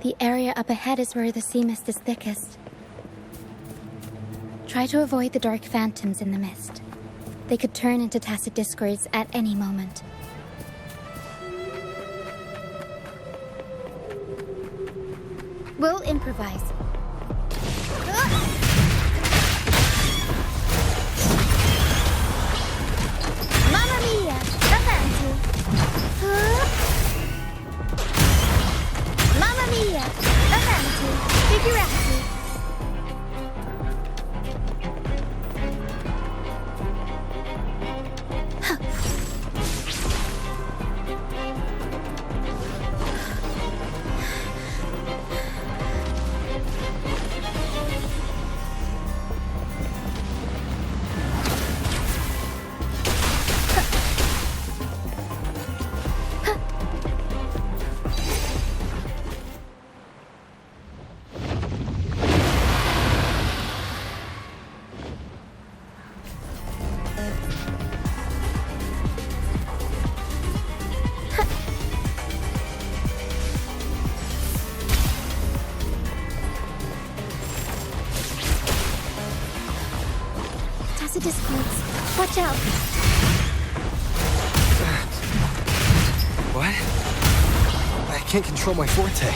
The area up ahead is where the sea mist is thickest. Try to avoid the dark phantoms in the mist. They could turn into tacit discords at any moment. We'll improvise. Mamma mia! Avanti! Mamma mia! Avanti! Figurati! Discords. Watch out! What? I can't control my forte.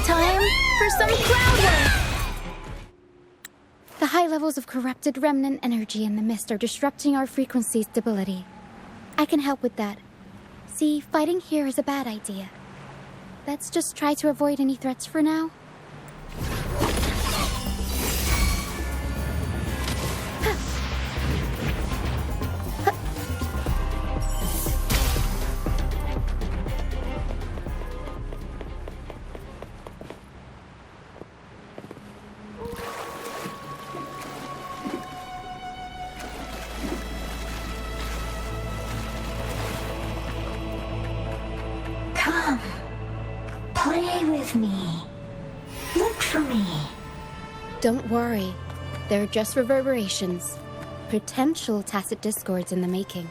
Time for some crowd work! The high levels of corrupted remnant energy in the mist are disrupting our frequency stability. I can help with that. See, fighting here is a bad idea. Let's just try to avoid any threats for now. Come. Play with me. Look for me. Don't worry. They're just reverberations. Potential tacit discords in the making.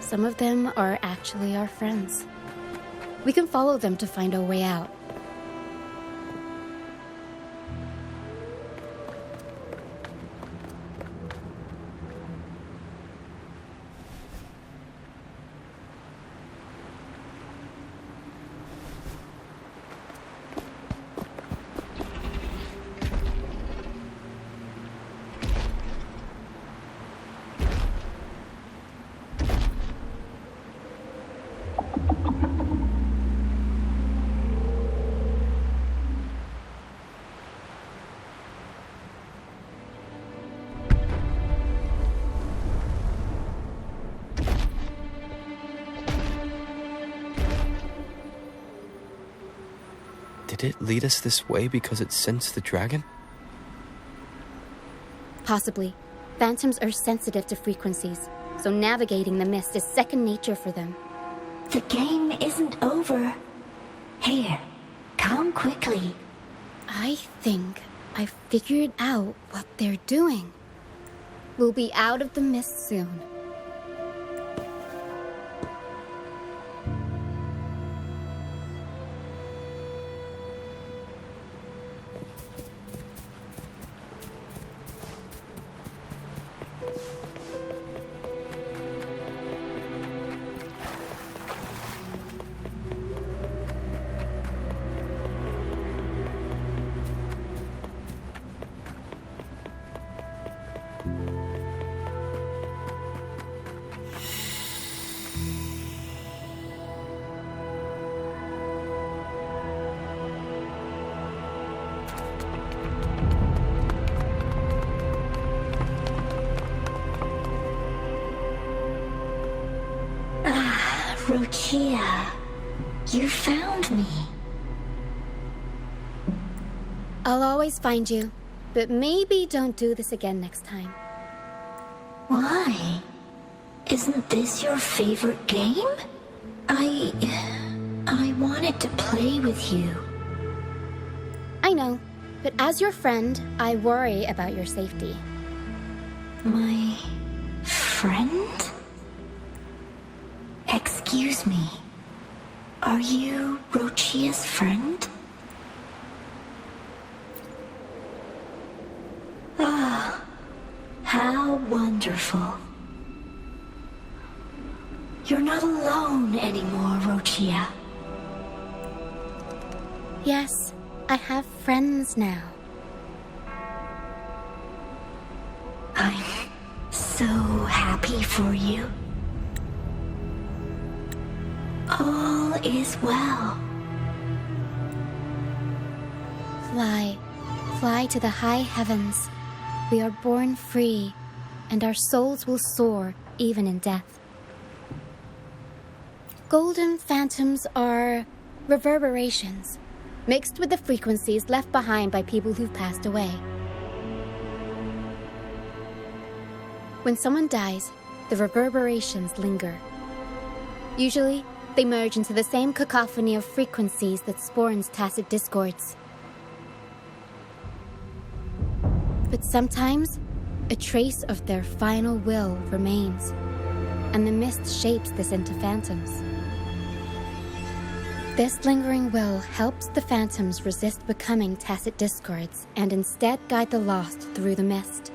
Some of them are actually our friends. We can follow them to find our way out. Did it lead us this way because it sensed the dragon? Possibly. Phantoms are sensitive to frequencies, so navigating the mist is second nature for them. The game isn't over. Here, come quickly. I think I figured out what they're doing. We'll be out of the mist soon. Rochia, you found me. I'll always find you, but maybe don't do this again next time. Why? Isn't this your favorite game? I wanted to play with you. I know, but as your friend, I worry about your safety. My friend? Excuse me. Are you Rochia's friend? Ah, how wonderful. You're not alone anymore, Rochia. Yes, I have friends now. I'm so happy for you. All is well. Fly, fly to the high heavens. We are born free, and our souls will soar even in death. Golden phantoms are reverberations, mixed with the frequencies left behind by people who've passed away. When someone dies, the reverberations linger. Usually, they merge into the same cacophony of frequencies that spawns tacit discords. But sometimes, a trace of their final will remains, and the mist shapes this into phantoms. This lingering will helps the phantoms resist becoming tacit discords and instead guide the lost through the mist.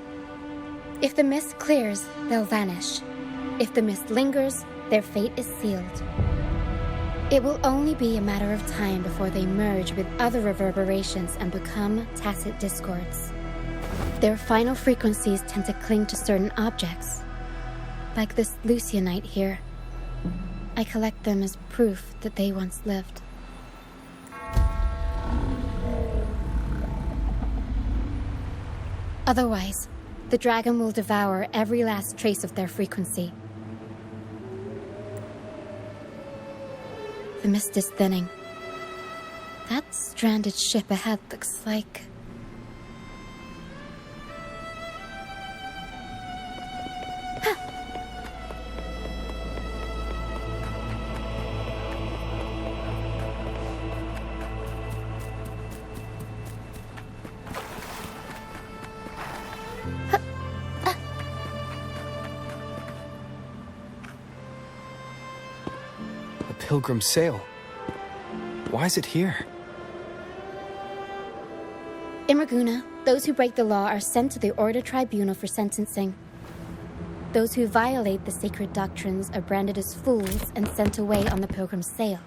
If the mist clears, they'll vanish. If the mist lingers, their fate is sealed. It will only be a matter of time before they merge with other reverberations and become tacit discords. Their final frequencies tend to cling to certain objects, like this Lucianite here. I collect them as proof that they once lived. Otherwise, the dragon will devour every last trace of their frequency. The mist is thinning. That stranded ship ahead looks like... Pilgrim sail. Why is it here? In Raguna, those who break the law are sent to the Order Tribunal for sentencing. Those who violate the sacred doctrines are branded as fools and sent away on the Pilgrim sail.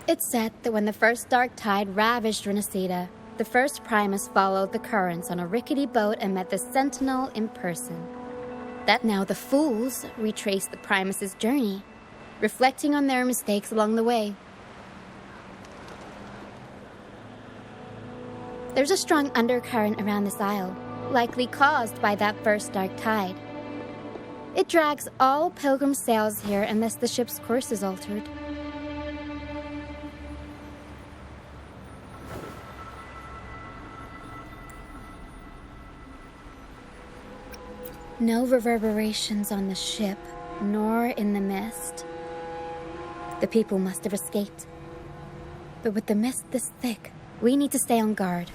It's said that when the first dark tide ravaged Renacida, the first Primus followed the currents on a rickety boat and met the Sentinel in person. That now the fools retrace the Primus's journey, reflecting on their mistakes along the way. There's a strong undercurrent around this isle, likely caused by that first dark tide. It drags all pilgrim sails here unless the ship's course is altered. No reverberations on the ship, nor in the mist. The people must have escaped. But with the mist this thick, we need to stay on guard.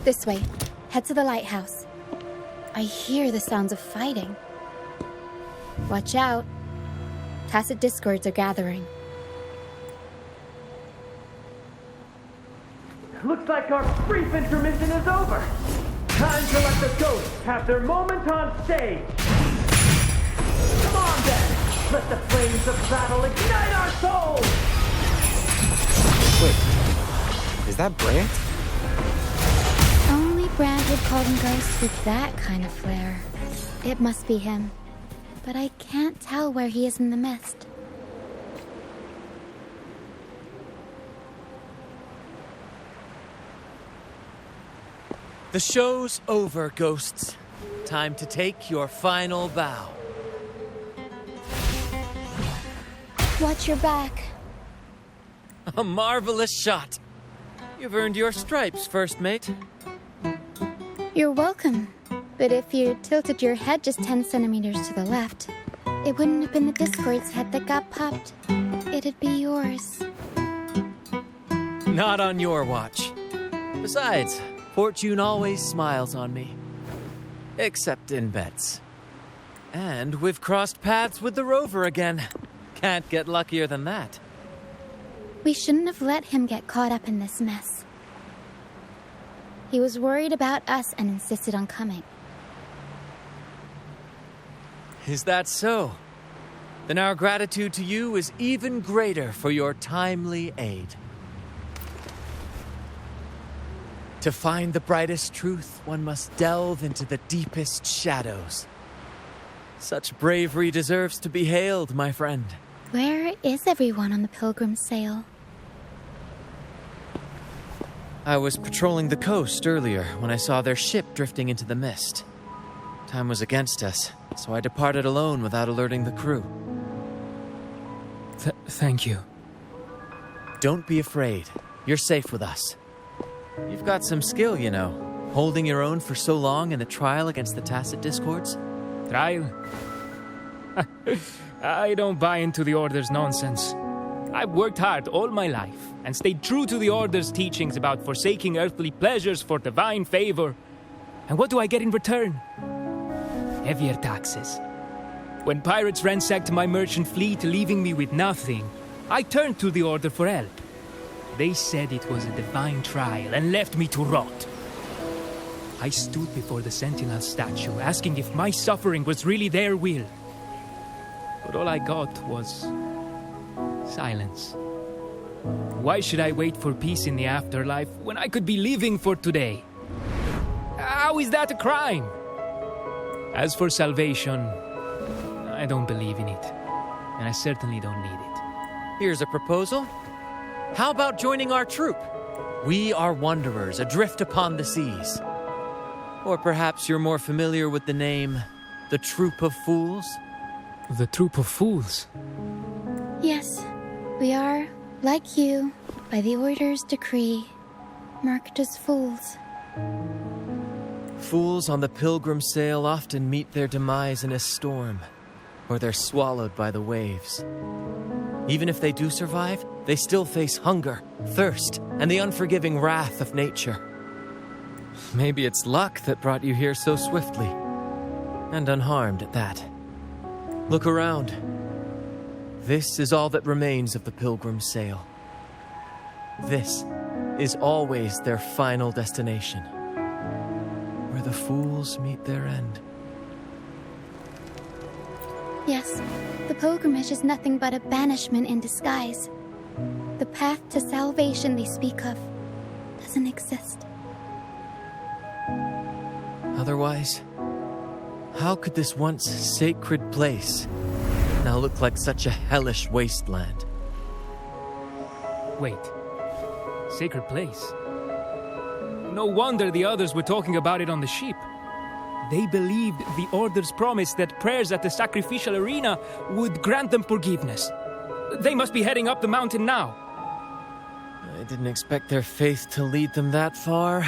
This way. Head to the lighthouse. I hear the sounds of fighting. Watch out. Tacit discords are gathering. Looks like our brief intermission is over. Time to let the ghosts have their moment on stage. Come on then! Let the flames of battle ignite our souls! Wait, is that Brant? Only Brand would call them ghosts with that kind of flair. It must be him. But I can't tell where he is in the mist. The show's over, ghosts. Time to take your final bow. Watch your back. A marvelous shot. You've earned your stripes, first mate. You're welcome. But if you tilted your head just 10 centimeters to the left, it wouldn't have been the Discord's head that got popped. It'd be yours. Not on your watch. Besides, fortune always smiles on me. except in bets. And we've crossed paths with the rover again. Can't get luckier than that. We shouldn't have let him get caught up in this mess. He was worried about us and insisted on coming. Is that so? Then our gratitude to you is even greater for your timely aid. To find the brightest truth, one must delve into the deepest shadows. Such bravery deserves to be hailed, my friend. Where is everyone on the Pilgrim sail? I was patrolling the coast earlier when I saw their ship drifting into the mist. Time was against us, so I departed alone without alerting the crew. Thank you. Don't be afraid. You're safe with us. You've got some skill, you know, holding your own for so long in the trial against the Tacit Discords. Trial? I don't buy into the Order's nonsense. I've worked hard all my life and stayed true to the Order's teachings about forsaking earthly pleasures for divine favor. And what do I get in return? Heavier taxes. When pirates ransacked my merchant fleet, leaving me with nothing, I turned to the Order for help. They said it was a divine trial and left me to rot. I stood before the Sentinel statue, asking if my suffering was really their will. But all I got was silence. Why should I wait for peace in the afterlife when I could be living for today? How is that a crime? As for salvation, I don't believe in it, and I certainly don't need it. Here's a proposal. How about joining our troop? We are wanderers adrift upon the seas. Or perhaps you're more familiar with the name, the Troop of Fools? The Troop of Fools? Yes, we are, like you, by the Order's decree, marked as fools. Fools on the Pilgrim sail often meet their demise in a storm, or they're swallowed by the waves. Even if they do survive, they still face hunger, thirst, and the unforgiving wrath of nature. Maybe it's luck that brought you here so swiftly, and unharmed at that. Look around. This is all that remains of the Pilgrim sail. This is always their final destination, where the fools meet their end. Yes, the pilgrimage is nothing but a banishment in disguise. The path to salvation they speak of doesn't exist. Otherwise, how could this once sacred place now look like such a hellish wasteland? Wait. Sacred place? No wonder the others were talking about it on the ship. They believed the Order's promise that prayers at the sacrificial arena would grant them forgiveness. They must be heading up the mountain now. I didn't expect their faith to lead them that far.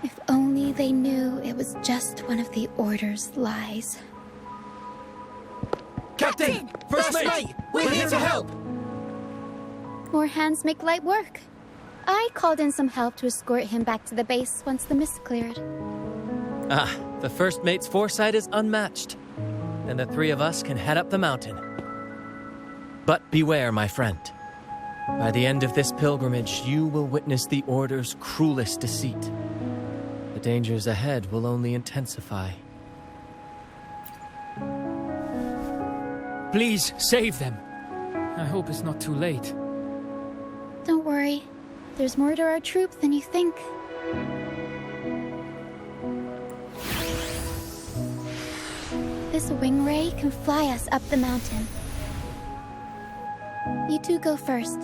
If only they knew it was just one of the Order's lies. Captain! First mate! We're here to help! More hands make light work. I called in some help to escort him back to the base once the mist cleared. Ah, the first mate's foresight is unmatched. And the three of us can head up the mountain. But beware, my friend. By the end of this pilgrimage, you will witness the Order's cruelest deceit. The dangers ahead will only intensify. Please, save them. I hope it's not too late. Don't worry. There's more to our troop than you think. This wing ray can fly us up the mountain. You two go first.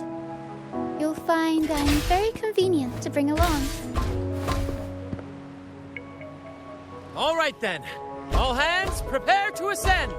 You'll find I'm very convenient to bring along. All right then. All hands, prepare to ascend.